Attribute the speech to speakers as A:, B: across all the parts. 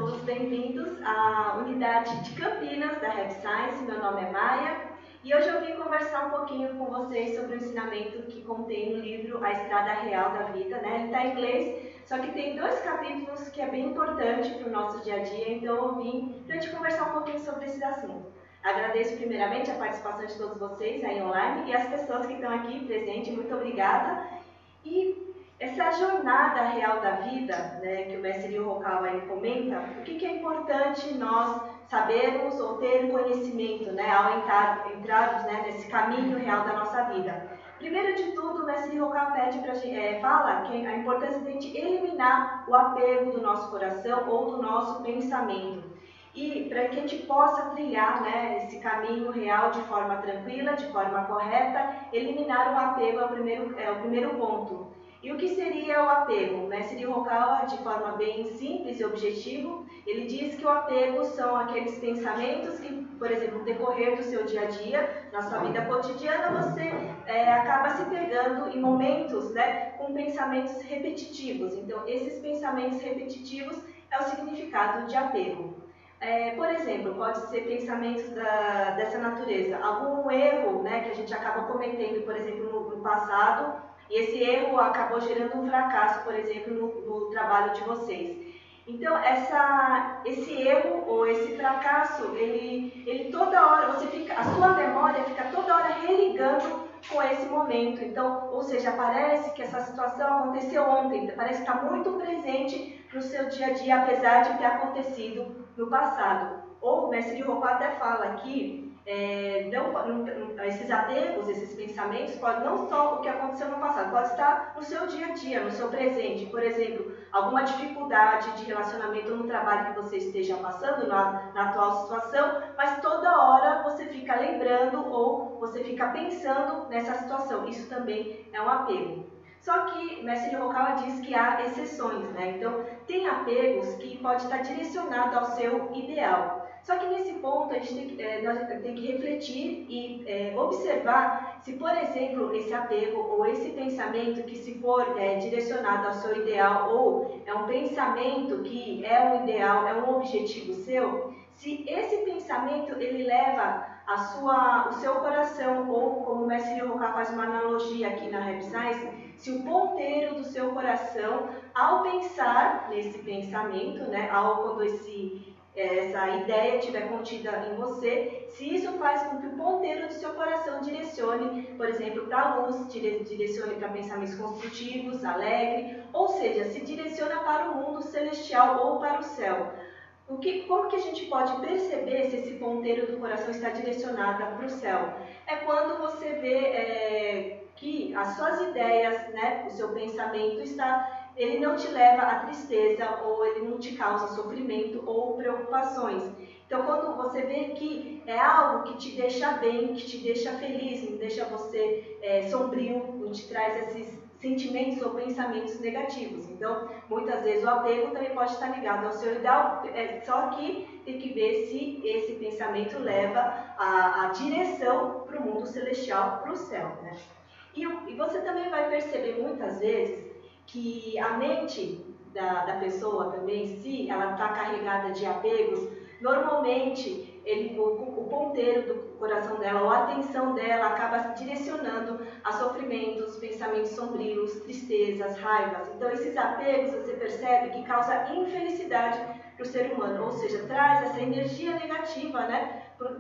A: todos bem-vindos à unidade de Campinas da Rap Science. Meu nome é Maia e hoje eu vim conversar um pouquinho com vocês sobre o ensinamento que contém no livro A Estrada Real da Vida, né? Ele está em inglês, só que tem 2 capítulos que é bem importante para o nosso dia a dia, então eu vim para te conversar um pouquinho sobre esse assunto. Agradeço primeiramente a participação de todos vocês aí online e as pessoas que estão aqui presentes, muito obrigada. E essa jornada real da vida, né, que o mestre Rukawa aí comenta, o que é importante nós sabermos ou ter conhecimento, né, ao entrarmos, né, nesse caminho real da nossa vida. Primeiro de tudo, o mestre Rukawa fala que a importância de a gente eliminar o apego do nosso coração ou do nosso pensamento. E para que a gente possa trilhar, né, esse caminho real de forma tranquila, de forma correta, eliminar o apego é o primeiro ponto. E o que seria o apego? O mestre Rukawa, de forma bem simples e objetiva, ele diz que o apego são aqueles pensamentos que, por exemplo, no decorrer do seu dia a dia, na sua vida cotidiana, você acaba se pegando em momentos, né, com pensamentos repetitivos. Então, esses pensamentos repetitivos é o significado de apego. Por exemplo, pode ser pensamentos dessa natureza, algum erro, né, que a gente acaba cometendo, por exemplo, no passado, e esse erro acabou gerando um fracasso, por exemplo, no trabalho de vocês. Então, esse erro ou esse fracasso, ele toda hora, a sua memória fica toda hora religando com esse momento. Então, ou seja, parece que essa situação aconteceu ontem, parece que está muito presente no seu dia a dia, apesar de ter acontecido no passado. Ou o mestre Rukawa até fala aqui, esses apegos, esses pensamentos, não só o que aconteceu no passado, pode estar no seu dia a dia, no seu presente. Por exemplo, alguma dificuldade de relacionamento no trabalho que você esteja passando, na atual situação, mas toda hora você fica lembrando ou você fica pensando nessa situação. Isso também é um apego. Só que o mestre Rukawa diz que há exceções, né? Então, tem apegos que pode estar direcionado ao seu ideal. Só que nesse ponto a gente tem que refletir e observar se, por exemplo, esse apego ou esse pensamento que se for direcionado ao seu ideal ou é um pensamento que é um ideal, é um objetivo seu, se esse pensamento ele leva o seu coração, ou como o mestre Rukawa faz uma analogia aqui na Rap Science, se o ponteiro do seu coração, ao pensar nesse pensamento, né, quando essa ideia estiver contida em você, se isso faz com que o ponteiro do seu coração direcione, por exemplo, para a luz, direcione para pensamentos construtivos, alegre, ou seja, se direciona para o mundo celestial ou para o céu. Como que a gente pode perceber se esse ponteiro do coração está direcionado para o céu? É quando você vê que as suas ideias, né, o seu pensamento ele não te leva à tristeza ou ele não te causa sofrimento ou preocupações. Então, quando você vê que é algo que te deixa bem, que te deixa feliz, não deixa você sombrio, não te traz esses sentimentos ou pensamentos negativos. Então, muitas vezes o apego também pode estar ligado ao seu ideal, só que tem que ver se esse pensamento leva a direção para o mundo celestial, para o céu, né? E você também vai perceber muitas vezes que a mente da pessoa também, se ela está carregada de apegos, normalmente o ponteiro do coração dela, ou a atenção dela acaba se direcionando a sofrimentos, pensamentos sombrios, tristezas, raivas. Então esses apegos você percebe que causa infelicidade para o ser humano, ou seja, traz essa energia negativa, né, para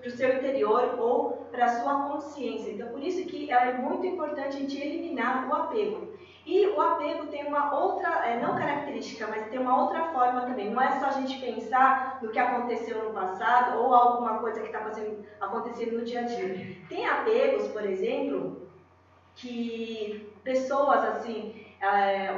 A: o seu interior ou para a sua consciência. Então por isso que é muito importante a gente eliminar o apego. E o apego tem uma outra, não característica, mas tem uma outra forma também. Não é só a gente pensar no que aconteceu no passado ou alguma coisa que está acontecendo no dia a dia. Tem apegos, por exemplo, que pessoas assim,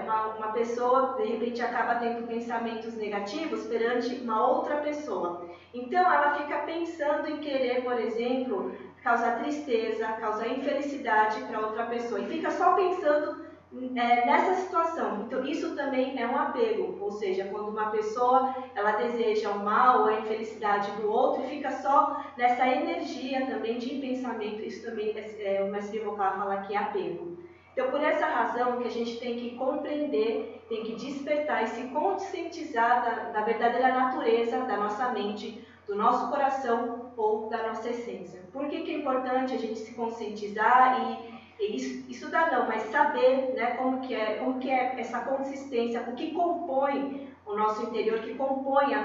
A: uma pessoa de repente acaba tendo pensamentos negativos perante uma outra pessoa. Então ela fica pensando em querer, por exemplo, causar tristeza, causar infelicidade para outra pessoa. E fica só pensando nessa situação. Então isso também é um apego, ou seja, quando uma pessoa ela deseja o mal ou a infelicidade do outro e fica só nessa energia também de pensamento, isso também o mestre Rukawa fala que é apego. Então, por essa razão que a gente tem que compreender, tem que despertar e se conscientizar da verdadeira natureza da nossa mente, do nosso coração ou da nossa essência. Por que é importante a gente se conscientizar e estudar não, mas saber, né, como que é essa consistência, o que compõe o nosso interior, o que compõe a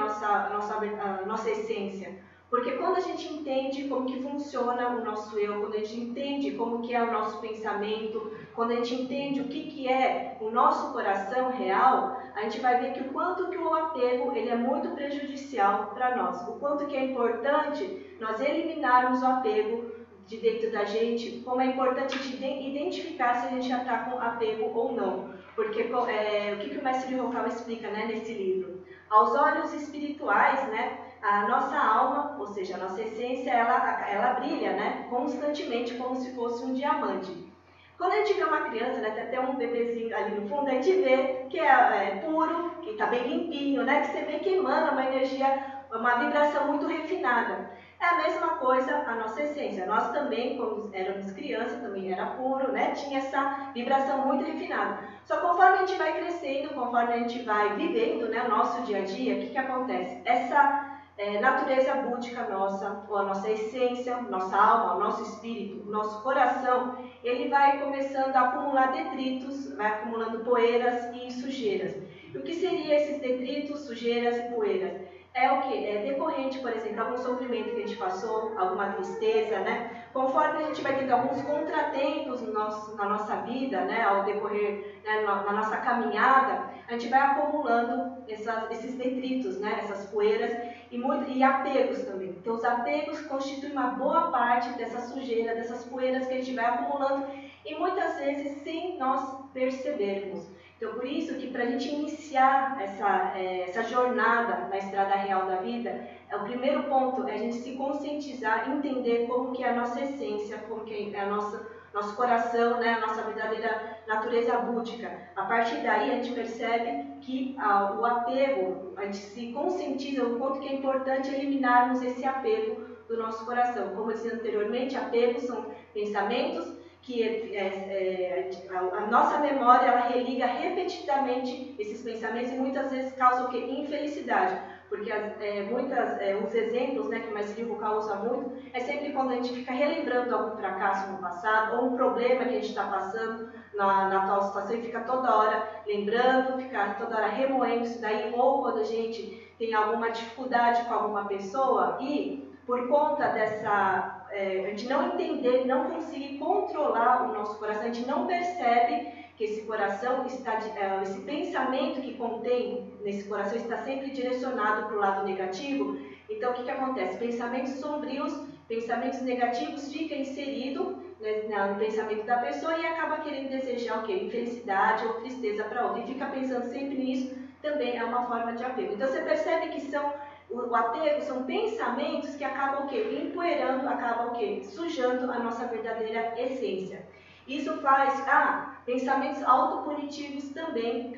A: nossa essência. Porque quando a gente entende como que funciona o nosso eu, quando a gente entende como que é o nosso pensamento, quando a gente entende o que é o nosso coração real, a gente vai ver que o quanto que o apego ele é muito prejudicial para nós. O quanto que é importante nós eliminarmos o apego de dentro da gente, como é importante identificar se a gente já está com apego ou não. Porque o que o mestre Ryokawa explica, né, nesse livro? Aos olhos espirituais, né, a nossa alma, ou seja, a nossa essência, ela brilha, né, constantemente como se fosse um diamante. Quando a gente vê uma criança, né, tem até um bebezinho ali no fundo, a gente vê que é puro, que está bem limpinho, né, que você vê que emana uma energia, uma vibração muito refinada. É a mesma coisa a nossa essência. Nós também, quando éramos crianças, também era puro, né, tinha essa vibração muito refinada. Só conforme a gente vai crescendo, conforme a gente vai vivendo, né, o nosso dia a dia, o que acontece? Essa natureza búdica nossa, ou a nossa essência, nossa alma, o nosso espírito, o nosso coração, ele vai começando a acumular detritos, vai acumulando poeiras e sujeiras. E o que seriam esses detritos, sujeiras e poeiras? É o que? É decorrente, por exemplo, algum sofrimento que a gente passou, alguma tristeza, né? Conforme a gente vai tendo alguns contratempos na nossa vida, né? Ao decorrer, né? na nossa caminhada, a gente vai acumulando esses detritos, né? Essas poeiras e apegos também. Então, os apegos constituem uma boa parte dessa sujeira, dessas poeiras que a gente vai acumulando e muitas vezes sem nós percebermos. Então, por isso que para a gente iniciar essa jornada na estrada real da vida, o primeiro ponto é a gente se conscientizar, entender como que é a nossa essência, como que é nosso coração, né, a nossa verdadeira natureza búdica. A partir daí a gente percebe que o apego, a gente se conscientiza o quanto que é importante eliminarmos esse apego do nosso coração. Como eu disse anteriormente, apegos são pensamentos que a nossa memória ela religa repetidamente esses pensamentos e muitas vezes causa o quê? Infelicidade. Porque os exemplos, né, que o mestre Ryokawa usa muito, é sempre quando a gente fica relembrando algum fracasso no passado ou um problema que a gente está passando na atual situação e fica toda hora lembrando, fica toda hora remoendo isso daí, ou quando a gente tem alguma dificuldade com alguma pessoa e por conta a gente não entender, não conseguir controlar o nosso coração, a gente não percebe que esse coração esse pensamento que contém nesse coração está sempre direcionado para o lado negativo. Então, o que acontece? Pensamentos sombrios, pensamentos negativos ficam inseridos, né, no pensamento da pessoa e acaba querendo desejar o quê? Infelicidade ou tristeza para outra. E fica pensando sempre nisso, também é uma forma de apego. Então, você percebe que o apego são pensamentos que acabam o quê? Empoeirando, acabam o quê? Sujando a nossa verdadeira essência. Isso faz, pensamentos autopunitivos também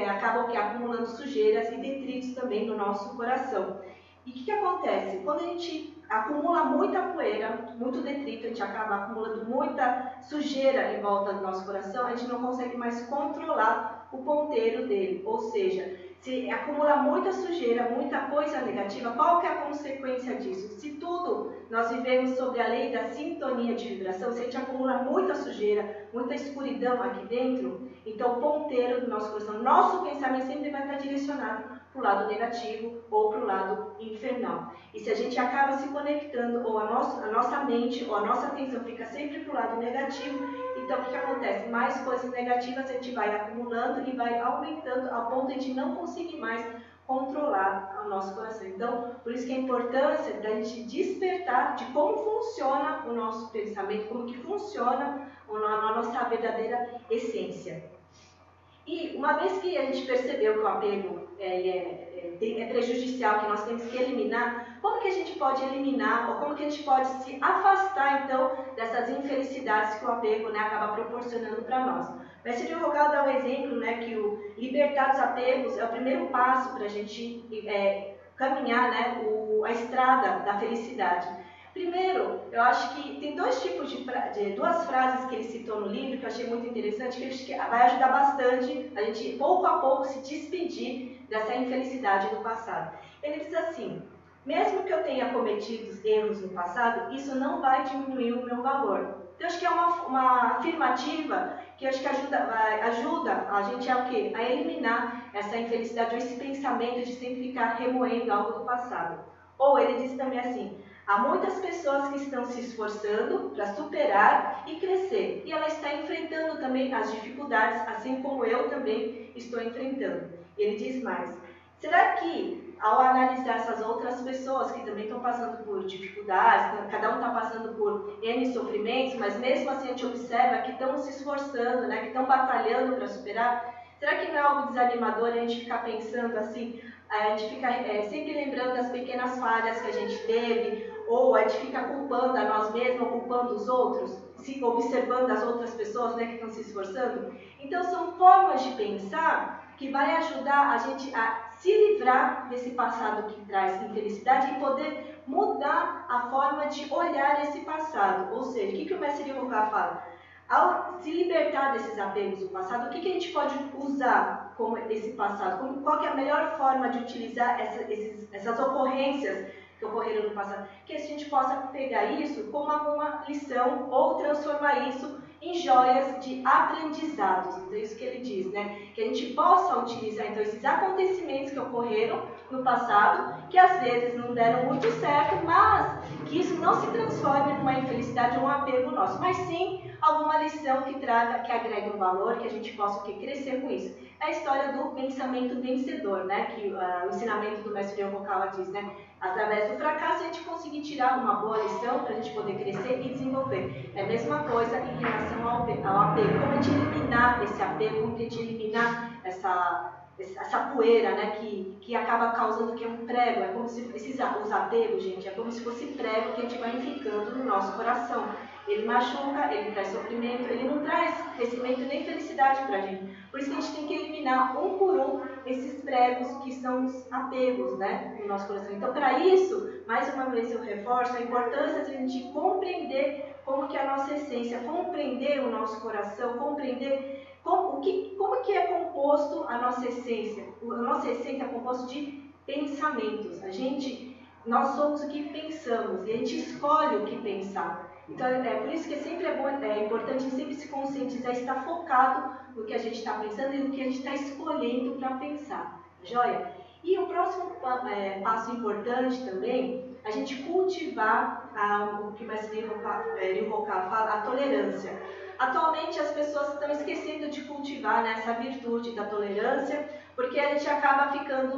A: acabam o quê? Acumulando sujeiras e detritos também no nosso coração. E o que acontece? Quando a gente acumula muita poeira, muito detrito, a gente acaba acumulando muita sujeira em volta do nosso coração, a gente não consegue mais controlar o ponteiro dele, ou seja, se acumula muita sujeira, muita coisa negativa, qual que é a consequência disso? Se tudo nós vivemos sob a lei da sintonia de vibração, se a gente acumula muita sujeira, muita escuridão aqui dentro, então o ponteiro do nosso coração, nosso pensamento sempre vai estar direcionado para o lado negativo ou para o lado infernal. E se a gente acaba se conectando, ou a nossa mente, ou a nossa atenção fica sempre para o lado negativo, então o que acontece? Mais coisas negativas a gente vai acumulando e vai aumentando ao ponto de a gente não conseguir mais controlar o nosso coração. Então, por isso que a importância da gente despertar de como funciona o nosso pensamento, como que funciona a nossa verdadeira essência. E uma vez que a gente percebeu que o apego é prejudicial, que nós temos que eliminar, como que a gente pode eliminar, ou como que a gente pode se afastar, então, dessas infelicidades que o apego, né, acaba proporcionando para nós? Mas se eu colocar dar um exemplo, né, que o libertar dos apegos é o primeiro passo para a gente caminhar, né, a estrada da felicidade. Primeiro, eu acho que tem dois tipos duas frases que ele citou no livro que eu achei muito interessante, que eu acho que vai ajudar bastante a gente, pouco a pouco, se despedir dessa infelicidade do passado. Ele diz assim: mesmo que eu tenha cometido erros no passado, isso não vai diminuir o meu valor. Então, eu acho que é uma afirmativa que eu acho que ajuda a gente a, o quê? A eliminar essa infelicidade, ou esse pensamento de sempre ficar remoendo algo do passado. Ou ele diz também assim: há muitas pessoas que estão se esforçando para superar e crescer, e ela está enfrentando também as dificuldades, assim como eu também estou enfrentando. Ele diz mais: será que, ao analisar essas outras pessoas que também estão passando por dificuldades, cada um está passando por N sofrimentos, mas mesmo assim a gente observa que estão se esforçando, né, que estão batalhando para superar, será que não é algo desanimador a gente ficar pensando assim, a gente fica sempre lembrando das pequenas falhas que a gente teve, ou a gente fica culpando a nós mesmos, ou culpando os outros, se observando as outras pessoas, né, que estão se esforçando? Então são formas de pensar que vai ajudar a gente a se livrar desse passado que traz infelicidade e poder mudar a forma de olhar esse passado. Ou seja, o que o mestre Ryoka fala? Ao se libertar desses apegos do passado, o que a gente pode usar como esse passado? Qual que é a melhor forma de utilizar essas ocorrências que ocorreram no passado? Que a gente possa pegar isso como alguma lição ou transformar isso em joias de aprendizados. Então, isso que ele diz, né? Que a gente possa utilizar, então, esses acontecimentos que ocorreram no passado, que às vezes não deram muito certo, mas que isso não se transforme numa infelicidade ou um apego nosso, mas sim alguma lição que traga, que agregue um valor, que a gente possa crescer com isso. É a história do pensamento vencedor, né? Que o ensinamento do mestre Yokokawa diz, né? Através do fracasso a gente conseguir tirar uma boa lição para a gente poder crescer e desenvolver. É a mesma coisa em relação ao apego. Como a gente eliminar esse apego, como a gente eliminar essa poeira, né, que acaba causando que é um prego. É como se os apegos, gente, é como se fosse prego que a gente vai ficando no nosso coração. Ele machuca, ele traz sofrimento, ele não traz crescimento nem felicidade para a gente. Por isso que a gente tem que eliminar um por um esses pregos que são os apegos, né, no nosso coração. Então, para isso, mais uma vez eu reforço a importância de a gente compreender como que é a nossa essência, compreender o nosso coração, compreender como que é composto a nossa essência. A nossa essência é composta de pensamentos. Nós somos o que pensamos e a gente escolhe o que pensar. Então, por isso que sempre é importante sempre se conscientizar, estar focado no que a gente está pensando e no que a gente está escolhendo para pensar. Joia? E o próximo passo importante também, a gente cultivar o que o mestre Ryoka fala, a tolerância. Atualmente as pessoas estão esquecendo de cultivar, né, essa virtude da tolerância, porque a gente acaba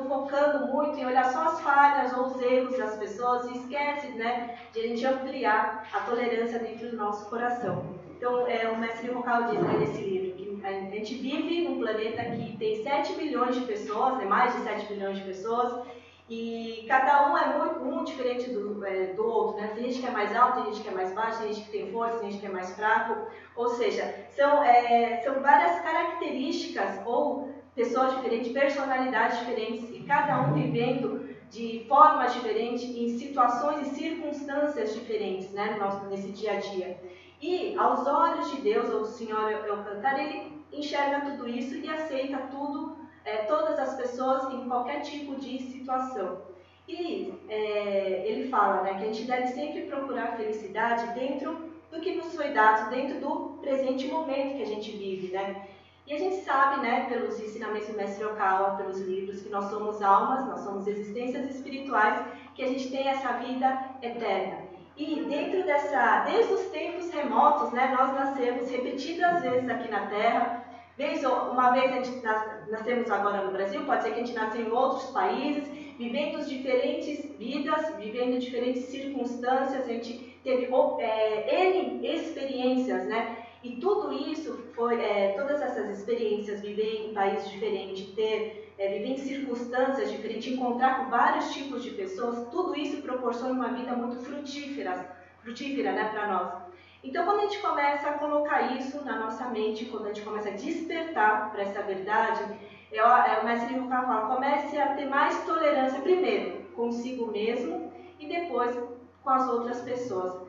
A: focando muito em olhar só as falhas ou os erros das pessoas e esquece, né, de a gente ampliar a tolerância dentro do nosso coração. Então, o mestre Ryoka diz, né, nesse livro que a gente vive num planeta que tem 7 bilhões de pessoas, né, mais de 7 bilhões de pessoas, e cada um é muito diferente do outro, né? Tem gente que é mais alto, tem gente que é mais baixo, tem gente que tem força, tem gente que é mais fraco. Ou seja, são várias características ou pessoas diferentes, personalidades diferentes, e cada um vivendo de formas diferentes, em situações e circunstâncias diferentes, né? Nesse dia a dia. E aos olhos de Deus, ou do Senhor Eucantar, ele enxerga tudo isso e aceita tudo, todas as pessoas em qualquer tipo de situação. E ele fala, né, que a gente deve sempre procurar felicidade dentro do que nos foi dado, dentro do presente momento que a gente vive, né? E a gente sabe, né, pelos ensinamentos do mestre Okawa, pelos livros, que nós somos almas, nós somos existências espirituais, que a gente tem essa vida eterna. E desde os tempos remotos, né, nós nascemos repetidas vezes aqui na Terra. Uma vez a gente nascemos agora no Brasil, pode ser que a gente nasça em outros países, vivendo diferentes vidas, vivendo diferentes circunstâncias, a gente teve N experiências, né? E tudo isso todas essas experiências, viver em países diferentes, viver em circunstâncias diferentes, encontrar com vários tipos de pessoas, tudo isso proporciona uma vida muito frutífera, né, para nós. Então, quando a gente começa a colocar isso na nossa mente, quando a gente começa a despertar para essa verdade, o mestre Ryoka fala, comece a ter mais tolerância primeiro consigo mesmo e depois com as outras pessoas.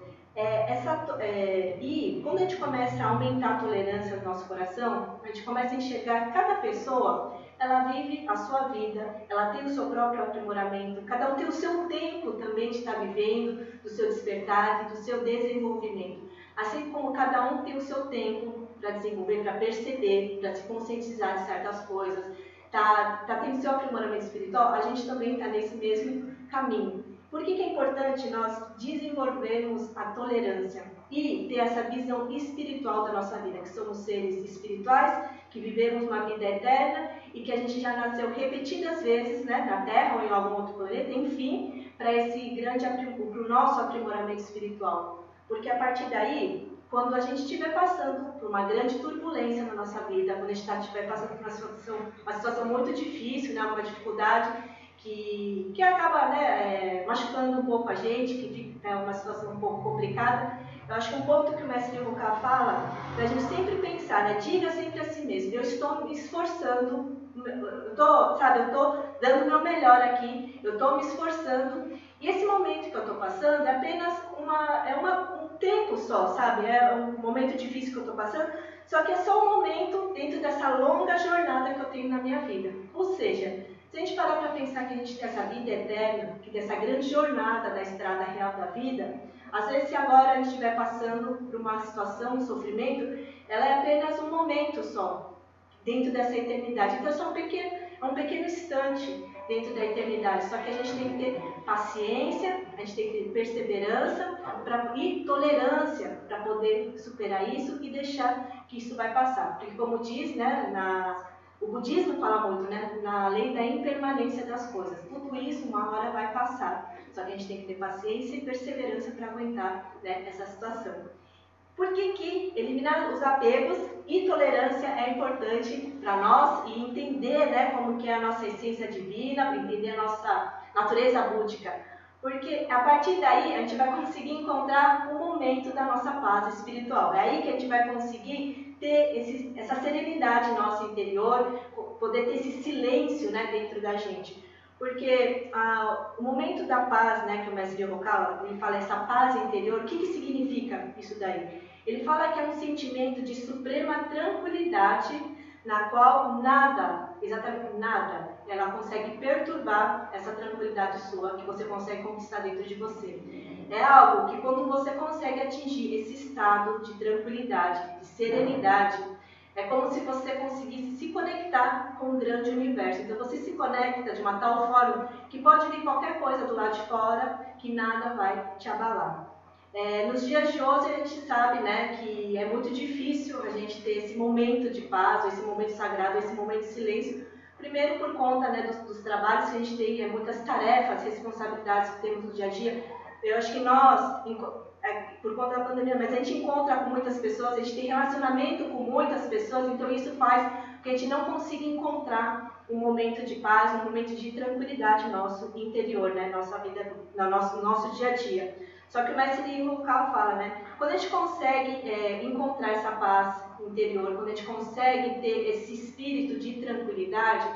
A: E quando a gente começa a aumentar a tolerância no nosso coração, a gente começa a enxergar cada pessoa, ela vive a sua vida, ela tem o seu próprio aprimoramento, cada um tem o seu tempo também de estar vivendo, do seu despertar e do seu desenvolvimento. Assim como cada um tem o seu tempo para desenvolver, para perceber, para se conscientizar de certas coisas, tá tendo seu aprimoramento espiritual, a gente também está nesse mesmo caminho. Por que é importante nós desenvolvermos a tolerância e ter essa visão espiritual da nossa vida, que somos seres espirituais, que vivemos uma vida eterna e que a gente já nasceu repetidas vezes, né, na Terra ou em algum outro planeta, enfim, para esse grande para o nosso aprimoramento espiritual. Porque a partir daí, quando a gente estiver passando por uma grande turbulência na nossa vida, quando a gente estiver passando por uma situação muito difícil, né, uma dificuldade, que acaba, né, machucando um pouco a gente, que fica uma situação um pouco complicada, eu acho que um ponto que o mestre Yoka fala, para a gente sempre pensar, né, diga sempre a si mesmo, eu estou me esforçando, eu estou dando o meu melhor aqui, eu estou me esforçando, e esse momento que eu estou passando é apenas um tempo só, sabe, é um momento difícil que eu estou passando, só que é só um momento dentro dessa longa jornada que eu tenho na minha vida, ou seja, se a gente parar para pensar que a gente tem essa vida eterna, que tem essa grande jornada da estrada real da vida, às vezes se agora a gente estiver passando por uma situação, um sofrimento, ela é apenas um momento só, dentro dessa eternidade. Então é só um pequeno instante dentro da eternidade. Só que a gente tem que ter paciência, a gente tem que ter perseverança e tolerância para poder superar isso e deixar que isso vai passar. Porque como diz, né, o budismo fala muito, né, na lei da impermanência das coisas. Tudo isso uma hora vai passar. Só que a gente tem que ter paciência e perseverança para aguentar, né, essa situação. Por que eliminar os apegos e tolerância é importante para nós e entender, né, como que é a nossa essência divina, entender a nossa natureza búdica? Porque a partir daí a gente vai conseguir encontrar o momento da nossa paz espiritual. É aí que a gente vai conseguir ter essa serenidade nossa interior, poder ter esse silêncio, né, dentro da gente. Porque o momento da paz, né, que o mestre Yoka, ele fala essa paz interior, o que significa isso daí? Ele fala que é um sentimento de suprema tranquilidade na qual nada, exatamente nada, ela consegue perturbar essa tranquilidade sua, que você consegue conquistar dentro de você. É algo que quando você consegue atingir esse estado de tranquilidade, de serenidade, é como se você conseguisse se conectar com o grande universo. Então você se conecta de uma tal forma que pode vir qualquer coisa do lado de fora que nada vai te abalar. Nos dias de hoje a gente sabe, né, que é muito difícil a gente ter esse momento de paz, esse momento sagrado, esse momento de silêncio. Primeiro por conta, né, dos trabalhos que a gente tem, muitas tarefas, responsabilidades que temos no dia a dia. Eu acho que nós, por conta da pandemia, mas a gente encontra com muitas pessoas, a gente tem relacionamento com muitas pessoas, então isso faz com que a gente não consiga encontrar um momento de paz, um momento de tranquilidade nosso interior, né, nossa vida, no nosso dia a dia. Só que o mestre Yoka fala, né, quando a gente consegue encontrar essa paz interior, quando a gente consegue ter esse espírito de tranquilidade,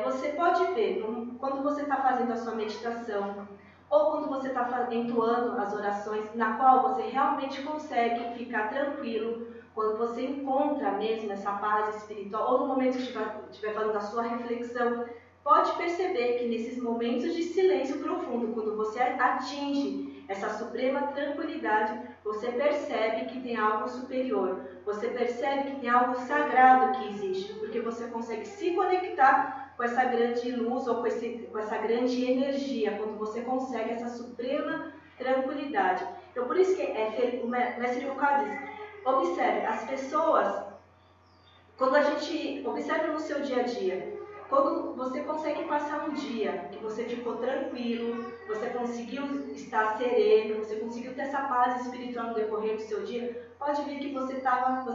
A: você pode ver, quando você está fazendo a sua meditação, ou quando você está entoando as orações, na qual você realmente consegue ficar tranquilo, quando você encontra mesmo essa paz espiritual, ou no momento que estiver falando da sua reflexão, pode perceber que nesses momentos de silêncio profundo, quando você atinge essa suprema tranquilidade, você percebe que tem algo superior, você percebe que tem algo sagrado que existe, porque você consegue se conectar com essa grande luz ou com essa grande energia, quando você consegue essa suprema tranquilidade. Então, por isso que o mestre Yoka diz, observe, as pessoas, quando a gente observa no seu dia a dia, quando você consegue passar um dia que você ficou tranquilo, você conseguiu estar sereno, você conseguiu ter essa paz espiritual no decorrer do seu dia, pode ver que você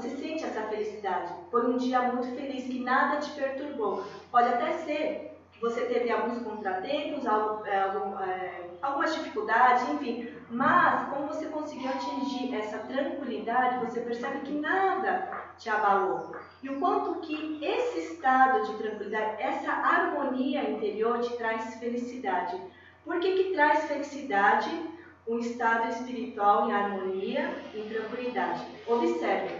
A: sente essa felicidade. Foi um dia muito feliz, que nada te perturbou. Pode até ser que você teve alguns contratempos, algumas dificuldades, enfim, mas como você conseguiu atingir essa tranquilidade, você percebe que nada te abalou. E o quanto que esse estado de tranquilidade, essa harmonia interior te traz felicidade. Por que traz felicidade? um estado espiritual em harmonia e tranquilidade. Observe,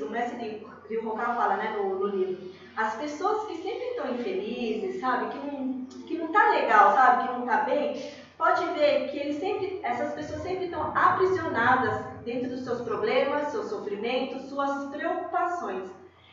A: o mestre Ryoka fala, né, no livro, as pessoas que sempre estão infelizes, sabe, que não tá legal, sabe, que não tá bem, pode ver que essas pessoas sempre estão aprisionadas dentro dos seus problemas, seus sofrimentos, suas preocupações.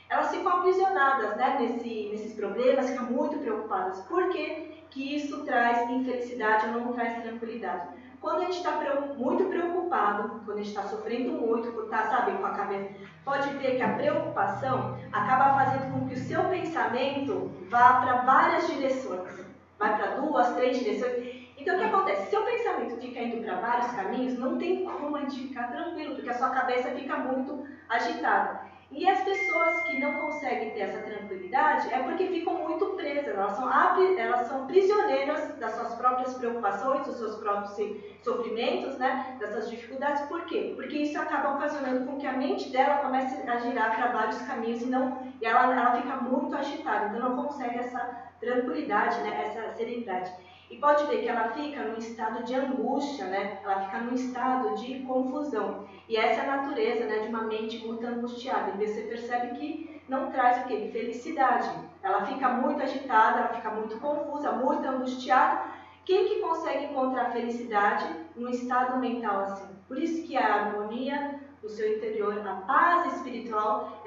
A: Elas ficam aprisionadas, né, nesses problemas, ficam muito preocupadas. Por quê? Que isso traz infelicidade ou não traz tranquilidade. Quando a gente está muito preocupado, quando a gente está sofrendo muito, por estar, sabe, com a cabeça, pode ver que a preocupação acaba fazendo com que o seu pensamento vá para várias direções. Vai para 2, 3 direções. Então, o que acontece? Se o pensamento fica indo para vários caminhos, não tem como a gente ficar tranquilo, porque a sua cabeça fica muito agitada. E as pessoas que não conseguem ter essa tranquilidade é porque ficam muito presas, elas são prisioneiras das suas próprias preocupações, dos seus próprios sofrimentos, né, dessas dificuldades. Por quê? Porque isso acaba ocasionando com que a mente dela comece a girar para vários caminhos e ela fica muito agitada, então não consegue essa tranquilidade, né, essa serenidade. E pode ver que ela fica num estado de angústia, né? Ela fica num estado de confusão. E essa é a natureza, né, de uma mente muito angustiada. E você percebe que não traz o quê? Felicidade. Ela fica muito agitada, ela fica muito confusa, muito angustiada. Quem que consegue encontrar felicidade num estado mental assim? Por isso que a harmonia do seu interior, a paz espiritual,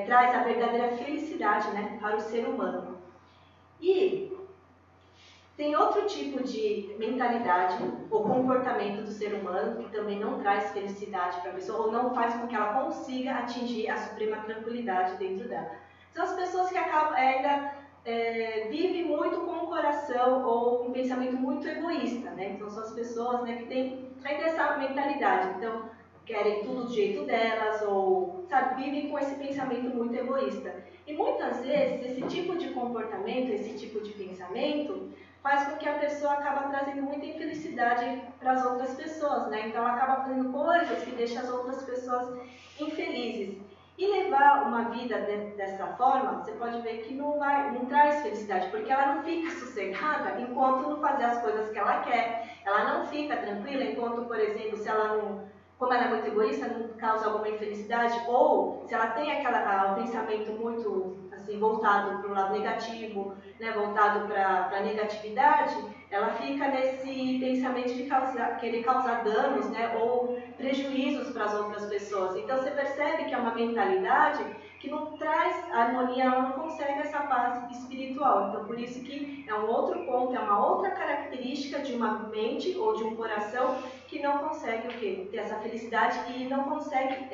A: traz a verdadeira felicidade, né, para o ser humano. E tem outro tipo de mentalidade ou comportamento do ser humano que também não traz felicidade para a pessoa ou não faz com que ela consiga atingir a suprema tranquilidade dentro dela. São as pessoas que ainda vivem muito com o coração ou um pensamento muito egoísta, né? Então são as pessoas, né, que têm ainda essa mentalidade. Então querem tudo do jeito delas ou, sabe, vivem com esse pensamento muito egoísta. E muitas vezes esse tipo de comportamento, esse tipo de pensamento faz com que a pessoa acaba trazendo muita infelicidade para as outras pessoas, né? Então ela acaba fazendo coisas que deixam as outras pessoas infelizes. E levar uma vida dessa forma, você pode ver que não traz felicidade, porque ela não fica sossegada enquanto não fazer as coisas que ela quer. Ela não fica tranquila enquanto, por exemplo, se ela não, como ela é muito egoísta, não causa alguma infelicidade, ou se ela tem o pensamento muito assim, voltado para o lado negativo, né, voltado para a negatividade, ela fica nesse pensamento de querer causar danos, né, ou prejuízos para as outras pessoas. Então você percebe que é uma mentalidade que não traz harmonia, ela não consegue essa paz espiritual. Então por isso que é um outro ponto, é uma outra característica de uma mente ou de um coração que não consegue o quê? Ter essa felicidade e não consegue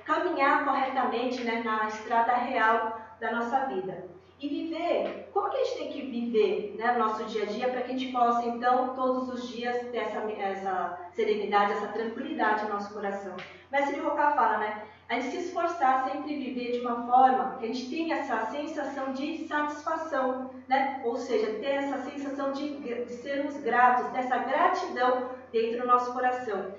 A: caminhar corretamente, né, na estrada real da nossa vida. E viver, como que a gente tem que viver, né, no nosso dia a dia para que a gente possa, então, todos os dias ter essa serenidade, essa tranquilidade no nosso coração? O mestre Ryoka fala, né, a gente se esforçar sempre viver de uma forma que a gente tenha essa sensação de satisfação, né? Ou seja, ter essa sensação de sermos gratos, ter essa gratidão dentro do nosso coração.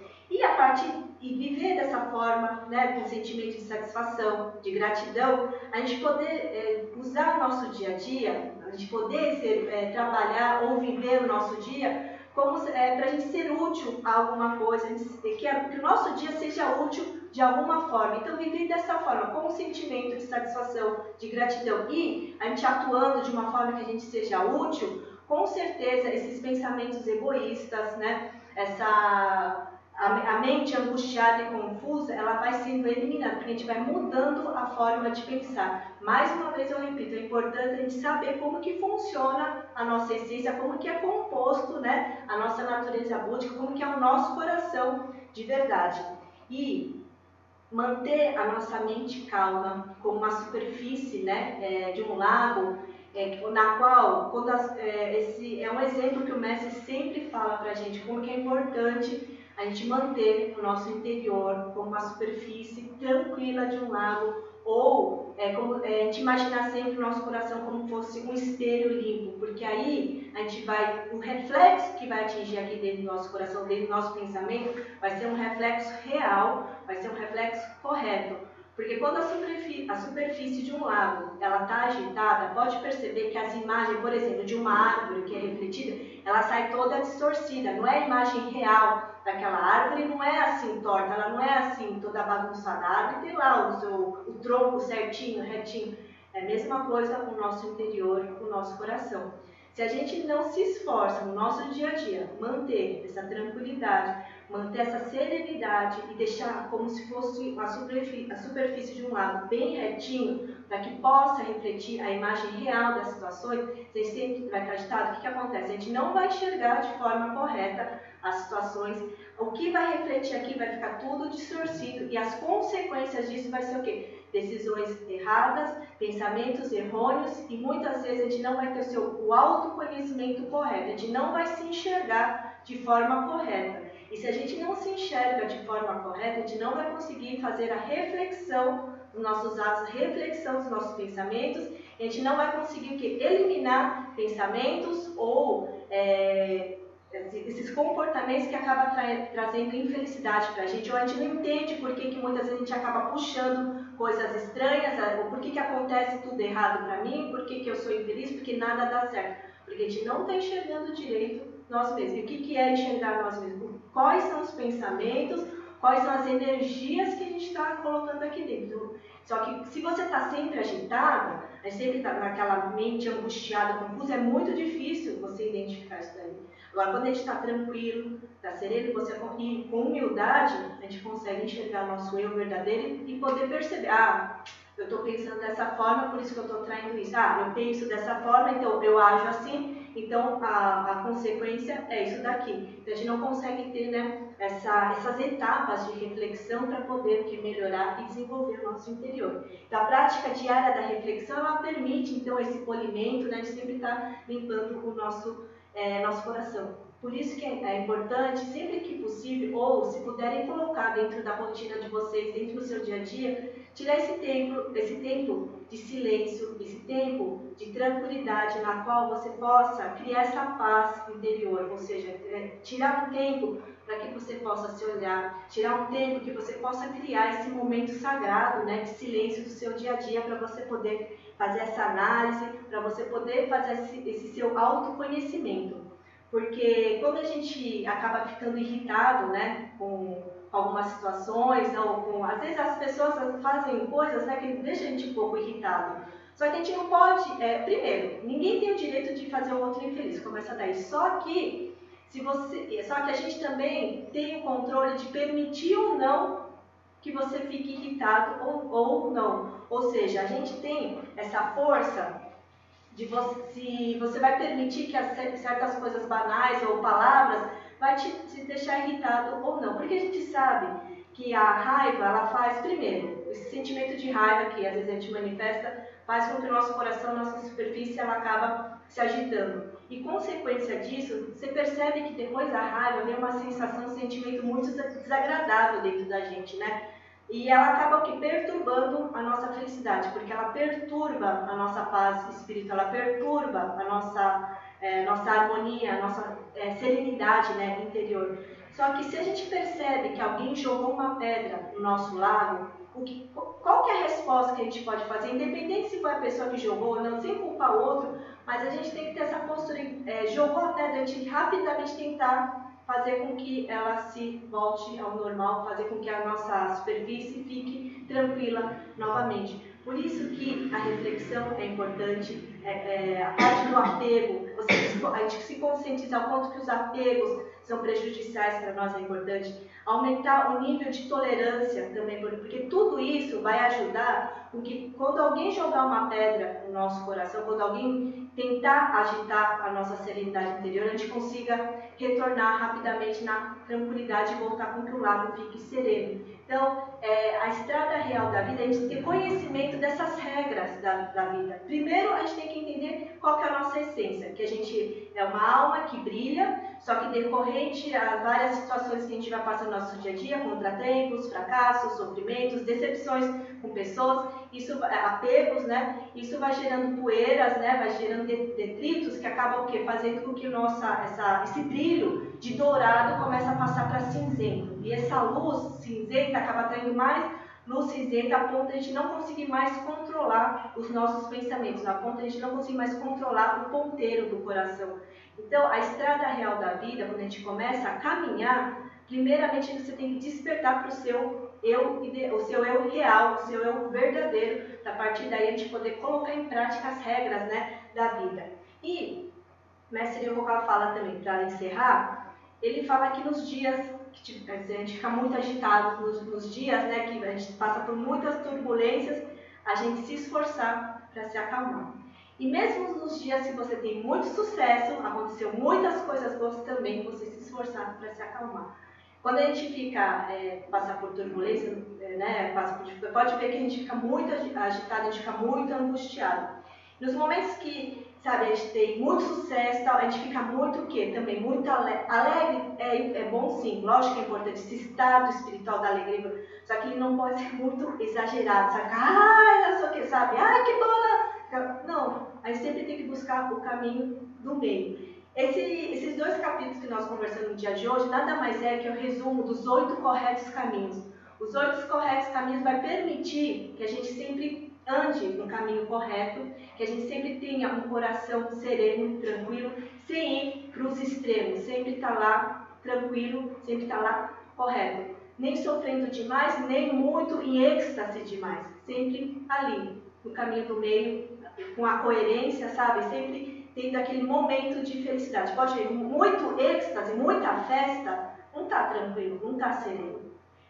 A: E viver dessa forma, né, com sentimento de satisfação, de gratidão, a gente poder usar o nosso dia a dia, a gente poder trabalhar ou viver o nosso dia como para a gente ser útil a alguma coisa, que o nosso dia seja útil de alguma forma. Então, viver dessa forma, com um sentimento de satisfação, de gratidão e a gente atuando de uma forma que a gente seja útil, com certeza esses pensamentos egoístas, né, a mente angustiada e confusa, ela vai sendo eliminada, porque a gente vai mudando a forma de pensar. Mais uma vez eu repito, é importante a gente saber como que funciona a nossa essência, como que é composto, né, a nossa natureza búdica, como que é o nosso coração de verdade. E manter a nossa mente calma, como uma superfície, né, de um lago, na qual, esse é um exemplo que o mestre sempre fala para a gente, como que é importante a gente manter o nosso interior como uma superfície tranquila de um lago, ou a gente imaginar sempre o nosso coração como fosse um espelho limpo, porque aí a gente o reflexo que vai atingir aqui dentro do nosso coração, dentro do nosso pensamento, vai ser um reflexo real, vai ser um reflexo correto. Porque quando a superfície de um lago está agitada, pode perceber que as imagens, por exemplo, de uma árvore que é refletida, ela sai toda distorcida, não é a imagem real daquela árvore, não é assim torta, ela não é assim toda bagunçada. A árvore tem lá o tronco certinho, retinho. É a mesma coisa com o nosso interior, com o nosso coração. Se a gente não se esforça no nosso dia a dia, manter essa tranquilidade, manter essa serenidade e deixar como se fosse a superfície de um lago bem retinho, para que possa refletir a imagem real das situações, você sempre vai estar agitado. O que acontece? A gente não vai enxergar de forma correta as situações. O que vai refletir aqui vai ficar tudo distorcido e as consequências disso vai ser o quê? Decisões erradas, pensamentos errôneos e muitas vezes a gente não vai ter o autoconhecimento correto, a gente não vai se enxergar de forma correta. E se a gente não se enxerga de forma correta, a gente não vai conseguir fazer a reflexão dos nossos atos, a reflexão dos nossos pensamentos, a gente não vai conseguir o quê? Eliminar pensamentos ou esses comportamentos que acabam trazendo infelicidade para a gente, ou a gente não entende por que muitas vezes a gente acaba puxando coisas estranhas, ou por que acontece tudo errado para mim, por que eu sou infeliz, porque nada dá certo. Porque a gente não está enxergando direito nós mesmos. E o que é enxergar nós mesmos? Quais são os pensamentos, quais são as energias que a gente está colocando aqui dentro. Só que se você está sempre agitado, sempre está naquela mente angustiada, confusa, é muito difícil você identificar isso daí. Agora, quando a gente está tranquilo, está sereno, e com humildade, a gente consegue enxergar nosso eu verdadeiro e poder perceber, eu estou pensando dessa forma, por isso que eu estou traindo isso. Eu penso dessa forma, então eu ajo assim, então a consequência é isso daqui. Então a gente não consegue ter, né, essas etapas de reflexão para poder melhorar e desenvolver o nosso interior. Então a prática diária da reflexão, ela permite então esse polimento, né, de sempre estar limpando o nosso coração. Por isso que é importante, sempre que possível, ou se puderem colocar dentro da rotina de vocês, dentro do seu dia a dia, tirar esse tempo de silêncio, esse tempo de tranquilidade, na qual você possa criar essa paz interior, ou seja, tirar um tempo para que você possa se olhar, tirar um tempo que você possa criar esse momento sagrado, né, de silêncio do seu dia a dia, para você poder fazer essa análise, para você poder fazer esse seu autoconhecimento. Porque quando a gente acaba ficando irritado, né, com algumas situações, ou às vezes as pessoas fazem coisas, né, que deixam a gente um pouco irritado. Só que a gente não pode, primeiro, ninguém tem o direito de fazer o outro infeliz, começa daí. Só que a gente também tem o controle de permitir ou não que você fique irritado ou não. Ou seja, a gente tem essa força de se você vai permitir que certas coisas banais ou palavras vai te deixar irritado ou não. Porque a gente sabe que a raiva, ela faz, primeiro, esse sentimento de raiva que às vezes a gente manifesta, faz com que o nosso coração, nossa superfície, ela acaba se agitando. E consequência disso, você percebe que depois da raiva vem uma sensação, um sentimento muito desagradável dentro da gente, né? E ela acaba perturbando a nossa felicidade, porque ela perturba a nossa paz espiritual, ela perturba a nossa harmonia, a nossa serenidade, né, interior. Só que se a gente percebe que alguém jogou uma pedra no nosso lago, qual que é a resposta que a gente pode fazer? Independente se foi a pessoa que jogou ou não, sem culpar o outro, mas a gente tem que ter essa postura, jogou a pedra, a gente rapidamente tentar fazer com que ela se volte ao normal, fazer com que a nossa superfície fique tranquila novamente. Por isso que a reflexão é importante, a parte do apego, a gente se conscientizar o quanto que os apegos são prejudiciais para nós é importante. Aumentar o nível de tolerância também, porque tudo isso vai ajudar com que quando alguém jogar uma pedra no nosso coração, quando alguém tentar agitar a nossa serenidade interior, a gente consiga retornar rapidamente na tranquilidade e voltar com que o lago fique sereno. Então, a estrada real da vida é a gente ter conhecimento dessas regras da vida. Primeiro, a gente tem que entender qual que é a nossa essência, que a gente é uma alma que brilha, só que decorrente a várias situações que a gente vai passando no nosso dia a dia, contratempos, fracassos, sofrimentos, decepções com pessoas, apegos, né? Isso vai gerando poeiras, né? Vai gerando detritos que acabam fazendo com que esse brilho de dourado comece a passar para cinzento. E essa luz cinzenta acaba atraindo mais luz cinzenta, a ponto de a gente não conseguir mais controlar os nossos pensamentos, a ponto de a gente não conseguir mais controlar o ponteiro do coração. Então, a estrada real da vida, quando a gente começa a caminhar, primeiramente você tem que despertar para o seu eu real, o seu eu verdadeiro, para a partir daí a gente poder colocar em prática as regras, né, da vida. E o mestre Yokoka fala também, para encerrar, ele fala que nos dias que a gente fica muito agitado, nos dias, né, que a gente passa por muitas turbulências, a gente se esforçar para se acalmar. E mesmo nos dias que você tem muito sucesso, aconteceu muitas coisas boas também, você se esforçar para se acalmar. Quando a gente passa por turbulência, né, pode ver que a gente fica muito agitado, a gente fica muito angustiado. Nos momentos que, sabe, a gente tem muito sucesso, a gente fica muito o quê? Também muito alegre, é bom sim, lógico que é importante esse estado espiritual da alegria, só que ele não pode ser muito exagerado, sabe? Não sei o que, sabe? Que boa! Não, a gente sempre tem que buscar o caminho do meio. Esses 2 capítulos que nós conversamos no dia de hoje, nada mais é que o resumo dos 8 corretos caminhos. Os 8 corretos caminhos vai permitir que a gente sempre ande no caminho correto, que a gente sempre tenha um coração sereno, tranquilo, sem ir para os extremos, sempre estar lá tranquilo, sempre estar lá correto. Nem sofrendo demais, nem muito em êxtase demais. Sempre ali, no caminho do meio, com a coerência, sabe? Sempre tendo aquele momento de felicidade. Pode ver, muito êxtase, muita festa, não está tranquilo, não está sereno.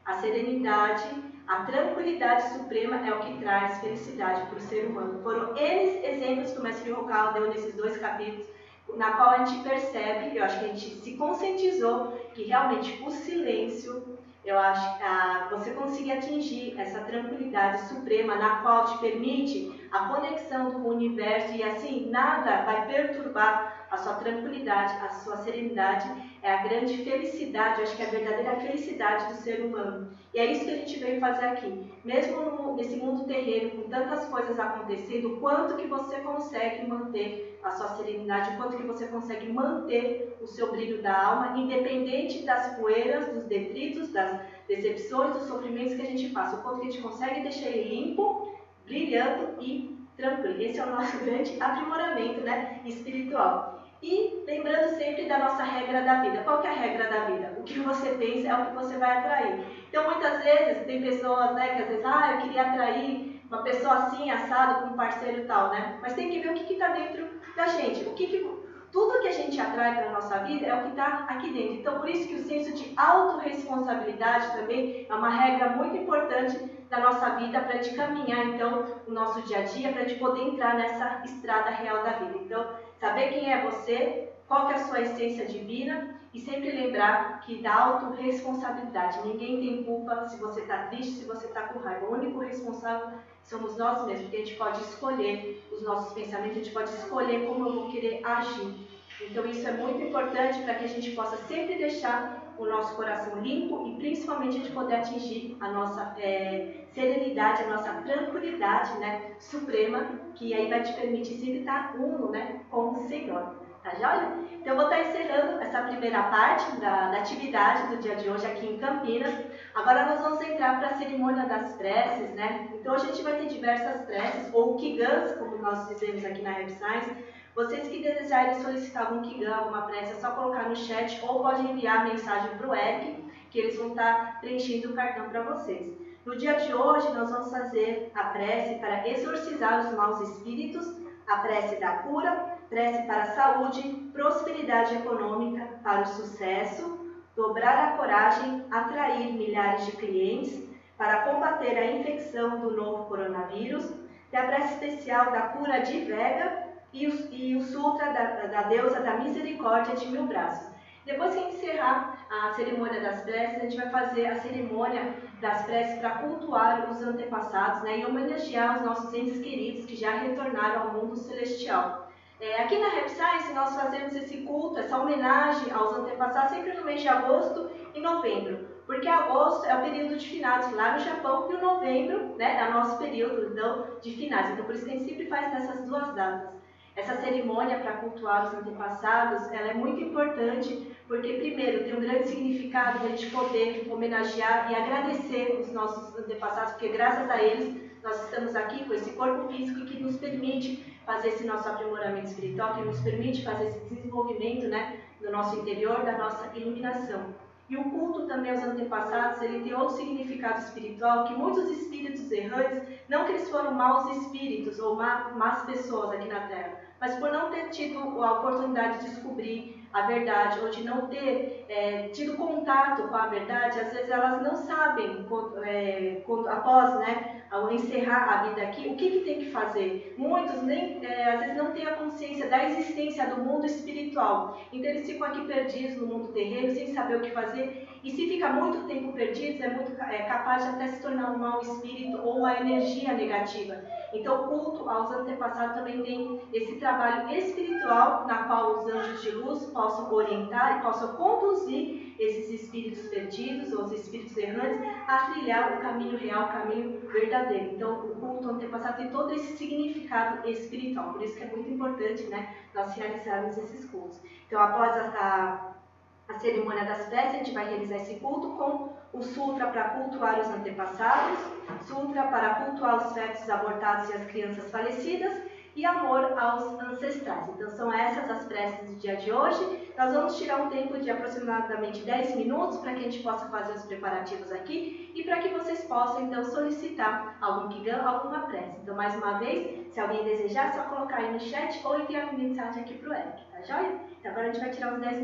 A: A serenidade, a tranquilidade suprema é o que traz felicidade para o ser humano. Foram N exemplos que o mestre Yokoka deu nesses 2 capítulos, na qual a gente percebe, eu acho que a gente se conscientizou que realmente o silêncio, eu acho que você conseguir atingir essa tranquilidade suprema na qual te permite a conexão com o universo e assim nada vai perturbar a sua tranquilidade, a sua serenidade, é a grande felicidade, eu acho que é a verdadeira felicidade do ser humano. E é isso que a gente veio fazer aqui. Mesmo nesse mundo terreno, com tantas coisas acontecendo, o quanto que você consegue manter a sua serenidade, o quanto que você consegue manter o seu brilho da alma, independente das poeiras, dos detritos, das decepções, dos sofrimentos que a gente passa, o quanto que a gente consegue deixar ele limpo, brilhando e tranquilo. Esse é o nosso grande aprimoramento, né, espiritual. E lembrando sempre da nossa regra da vida. Qual que é a regra da vida? O que você pensa é o que você vai atrair. Então, muitas vezes, tem pessoas, né, que às vezes, eu queria atrair uma pessoa assim, assado, com um parceiro e tal, né? Mas tem que ver o que está dentro da gente. Tudo que a gente atrai para a nossa vida é o que está aqui dentro. Então, por isso que o senso de autorresponsabilidade também é uma regra muito importante da nossa vida para a gente caminhar, então, o nosso dia a dia, para a gente poder entrar nessa estrada real da vida. Então, saber quem é você, qual que é a sua essência divina e sempre lembrar que da autorresponsabilidade. Ninguém tem culpa se você está triste, se você está com raiva. O único responsável somos nós mesmos, porque a gente pode escolher os nossos pensamentos, a gente pode escolher como eu vou querer agir. Então isso é muito importante para que a gente possa sempre deixar o nosso coração limpo e principalmente a gente poder atingir a nossa serenidade, a nossa tranquilidade, né, suprema, que aí vai te permitir sempre estar uno, né, com o Senhor. Tá joia? Então eu vou estar encerrando essa primeira parte da atividade do dia de hoje aqui em Campinas. Agora nós vamos entrar para a cerimônia das preces, né? Então hoje a gente vai ter diversas preces, ou Kigans, como nós dizemos aqui na Rap Science. Vocês que desejarem solicitar algum Kigan, alguma prece, é só colocar no chat ou pode enviar a mensagem para o Eric, que eles vão estar preenchendo o cartão para vocês. No dia de hoje nós vamos fazer a prece para exorcizar os maus espíritos, a prece da cura, prece para a saúde, prosperidade econômica, para o sucesso, dobrar a coragem, atrair milhares de clientes, para combater a infecção do novo coronavírus, e a prece especial da cura de Vega e o Sutra da deusa da misericórdia de 1000 braços. Depois que encerrar a cerimônia das preces, a gente vai fazer a cerimônia das preces para cultuar os antepassados, né, e homenagear os nossos entes queridos que já retornaram ao mundo celestial. Aqui na Rap Science nós fazemos esse culto, essa homenagem aos antepassados sempre no mês de agosto e novembro, porque agosto é o período de finados lá no Japão e o novembro, né, é o nosso período então, de finados. Então por isso que a gente sempre faz nessas 2 datas. Essa cerimônia para cultuar os antepassados, ela é muito importante porque, primeiro, tem um grande significado de a gente poder homenagear e agradecer os nossos antepassados, porque graças a eles nós estamos aqui com esse corpo físico que nos permite fazer esse nosso aprimoramento espiritual, que nos permite fazer esse desenvolvimento, né, do nosso interior, da nossa iluminação. E o culto também aos antepassados, ele tem outro significado espiritual, que muitos espíritos errantes, não que eles foram maus espíritos ou más pessoas aqui na Terra, mas por não ter tido a oportunidade de descobrir a verdade, ou de não ter tido contato com a verdade, às vezes elas não sabem, após, né, ao encerrar a vida aqui, o que tem que fazer. Muitos às vezes não têm a consciência da existência do mundo espiritual, então eles ficam aqui perdidos no mundo terreno, sem saber o que fazer, e se fica muito tempo perdidos, é muito capaz de até se tornar um mau espírito ou uma energia negativa. Então o culto aos antepassados também tem esse trabalho espiritual, na qual os anjos de luz possam orientar e possam conduzir esses espíritos perdidos ou os espíritos errantes a trilhar o caminho real, o caminho verdadeiro. Então o culto ao antepassado tem todo esse significado espiritual, por isso que é muito importante, né, nós realizarmos esses cultos. Então após a cerimônia das preces, a gente vai realizar esse culto com o sutra para cultuar os antepassados, sutra para cultuar os fetos abortados e as crianças falecidas, e amor aos ancestrais. Então são essas as preces do dia de hoje. Nós vamos tirar um tempo de aproximadamente 10 minutos para que a gente possa fazer os preparativos aqui e para que vocês possam então solicitar algum Kigam, alguma prece. Então mais uma vez, se alguém desejar, é só colocar aí no chat ou enviar uma mensagem aqui para o Eric, tá joia? Então agora a gente vai tirar uns 10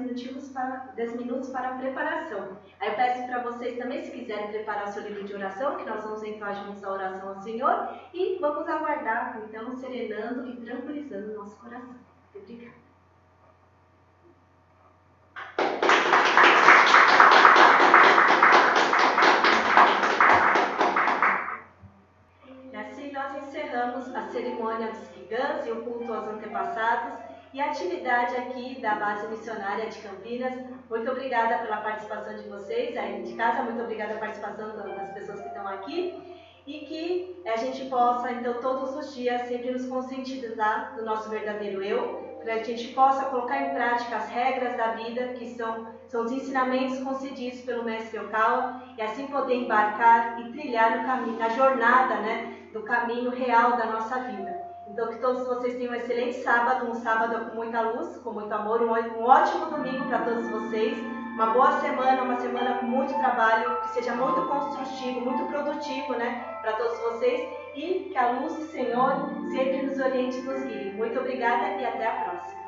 A: minutos para a preparação. Aí eu peço para vocês também, se quiserem preparar o seu livro de oração, que nós vamos entrar juntos a oração ao Senhor, e vamos aguardar, então, serenando e tranquilizando o nosso coração. Obrigada. E assim nós encerramos a cerimônia dos Kigams e o culto aos antepassados e a atividade aqui da Base Missionária de Campinas. Muito obrigada pela participação de vocês, aí de casa, muito obrigada pela participação das pessoas que estão aqui. E que a gente possa, então, todos os dias, sempre nos conscientizar do nosso verdadeiro eu, para que a gente possa colocar em prática as regras da vida, que são os ensinamentos concedidos pelo Mestre Okawa, e assim poder embarcar e trilhar no caminho, na jornada, né, do caminho real da nossa vida. Então, que todos vocês tenham um excelente sábado, um sábado com muita luz, com muito amor, um ótimo domingo para todos vocês, uma boa semana, uma semana com muito trabalho, que seja muito construtivo, muito produtivo, né, para todos vocês, e que a luz do Senhor sempre nos oriente e nos guie. Muito obrigada e até a próxima.